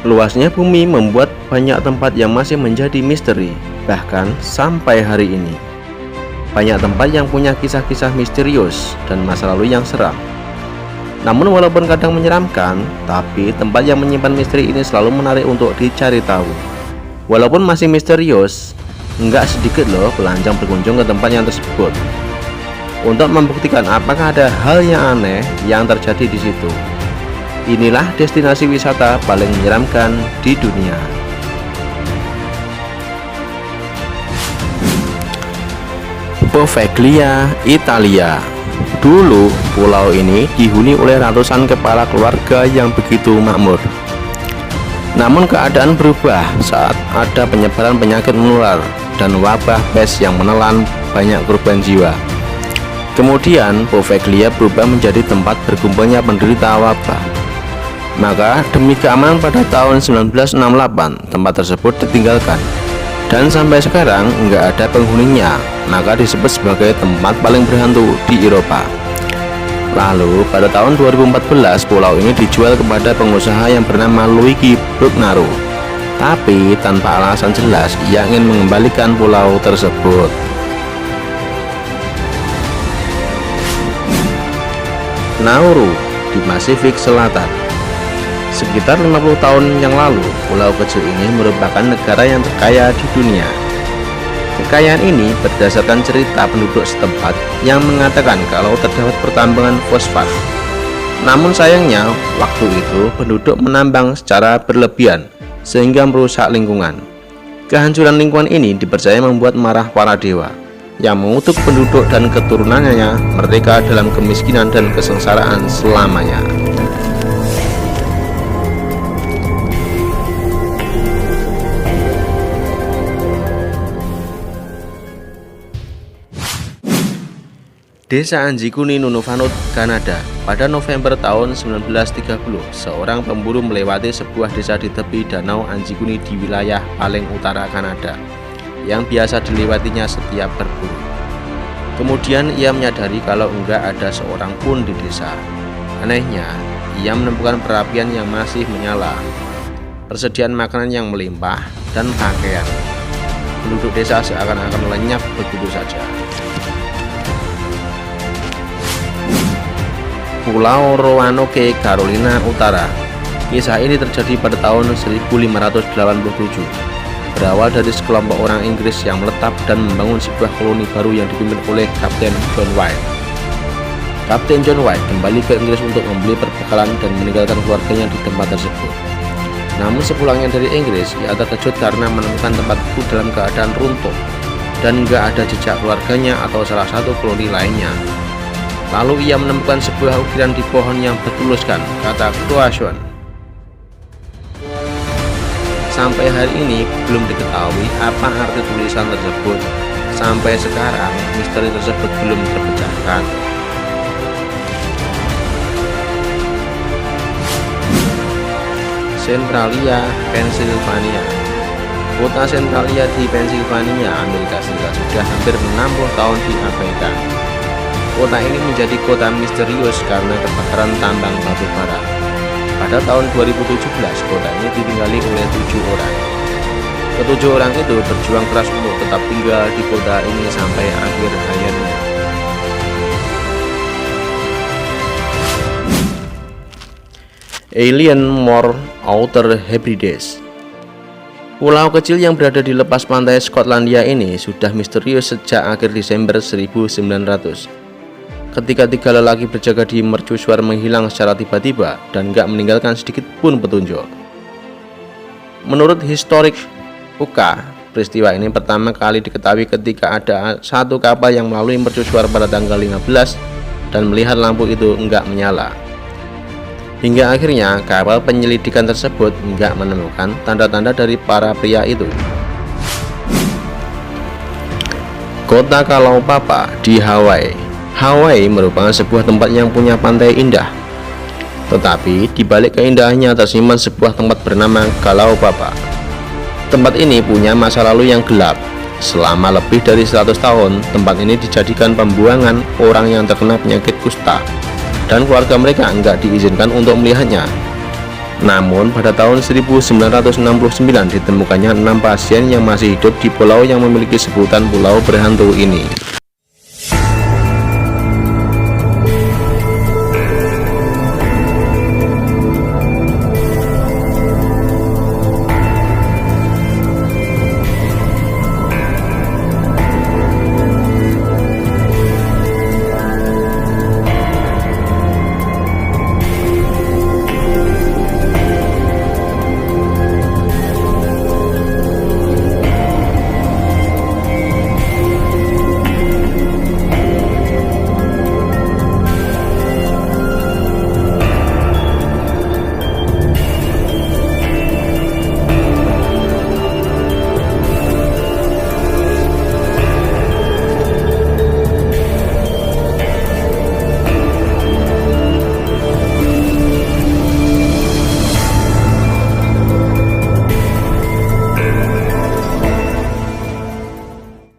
Luasnya bumi membuat banyak tempat yang masih menjadi misteri, bahkan sampai hari ini. Banyak tempat yang punya kisah-kisah misterius dan masa lalu yang seram. Namun walaupun kadang menyeramkan, tapi tempat yang menyimpan misteri ini selalu menarik untuk dicari tahu. Walaupun masih misterius, nggak sedikit loh pelancong berkunjung ke tempat yang tersebut untuk membuktikan apakah ada hal yang aneh yang terjadi di situ. Inilah destinasi wisata paling menyeramkan di dunia. Poveglia, Italia. Dulu pulau ini dihuni oleh ratusan kepala keluarga yang begitu makmur. Namun keadaan berubah saat ada penyebaran penyakit menular dan wabah pes yang menelan banyak korban jiwa. Kemudian Poveglia berubah menjadi tempat berkumpulnya penderita wabah. Maka demi keamanan pada tahun 1968 tempat tersebut ditinggalkan dan sampai sekarang nggak ada penghuninya, maka disebut sebagai tempat paling berhantu di Eropa. Lalu pada tahun 2014 pulau ini dijual kepada pengusaha yang bernama Luigi Brugnaro, tapi tanpa alasan jelas ia ingin mengembalikan pulau tersebut. Nauru di Pasifik Selatan. Sekitar 50 tahun yang lalu, pulau kecil ini merupakan negara yang terkaya di dunia. Kekayaan ini berdasarkan cerita penduduk setempat yang mengatakan kalau terdapat pertambangan fosfat. Namun sayangnya, waktu itu penduduk menambang secara berlebihan sehingga merusak lingkungan. Kehancuran lingkungan ini dipercaya membuat marah para dewa yang mengutuk penduduk dan keturunannya mereka dalam kemiskinan dan kesengsaraan selamanya. Desa Anjikuni, Nunavut, Kanada. Pada November tahun 1930, seorang pemburu melewati sebuah desa di tepi danau Anjikuni di wilayah paling utara Kanada yang biasa dilewatinya setiap berburu. Kemudian ia menyadari kalau enggak ada seorang pun di desa. Anehnya, ia menemukan perapian yang masih menyala, persediaan makanan yang melimpah, dan pakaian. Penduduk desa seakan-akan lenyap begitu saja. Pulau Roanoke, Carolina Utara. Kisah ini terjadi pada tahun 1587. Berawal dari sekelompok orang Inggris yang menetap dan membangun sebuah koloni baru yang dipimpin oleh Kapten John White. Kapten John White kembali ke Inggris untuk membeli perbekalan dan meninggalkan keluarganya di tempat tersebut. Namun sepulangnya dari Inggris, ia terkejut karena menemukan tempat itu dalam keadaan runtuh dan gak ada jejak keluarganya atau salah satu koloni lainnya. Lalu ia menemukan sebuah ukiran di pohon yang bertuliskan kata Croatian. Sampai hari ini belum diketahui apa arti tulisan tersebut. Sampai sekarang misteri tersebut belum terpecahkan. Centralia, Pennsylvania. Kota Centralia di Pennsylvania, Amerika Serikat sudah hampir 60 tahun diabaikan. Kota ini menjadi kota misterius karena kebakaran tambang batu bara. Pada tahun 2017, kota ini ditinggali oleh 7 orang. Ketujuh orang itu berjuang keras untuk tetap tinggal di kota ini sampai akhir hayatnya. Alien Moor Outer Hebrides. Pulau kecil yang berada di lepas pantai Skotlandia ini sudah misterius sejak akhir Desember 1900. Ketika 3 lelaki berjaga di mercusuar menghilang secara tiba-tiba dan gak meninggalkan sedikit pun petunjuk. Menurut historik UK, peristiwa ini pertama kali diketahui ketika ada satu kapal yang melalui mercusuar pada tanggal 15 dan melihat lampu itu enggak menyala. Hingga akhirnya kapal penyelidikan tersebut enggak menemukan tanda-tanda dari para pria itu. Kota Kalaupapa di Hawaii. Hawaii merupakan sebuah tempat yang punya pantai indah. Tetapi di balik keindahannya tersimpan sebuah tempat bernama Kalaupapa. Tempat ini punya masa lalu yang gelap. Selama lebih dari 100 tahun, tempat ini dijadikan pembuangan orang yang terkena penyakit kusta dan keluarga mereka enggak diizinkan untuk melihatnya. Namun pada tahun 1969 ditemukannya 6 pasien yang masih hidup di pulau yang memiliki sebutan pulau berhantu ini.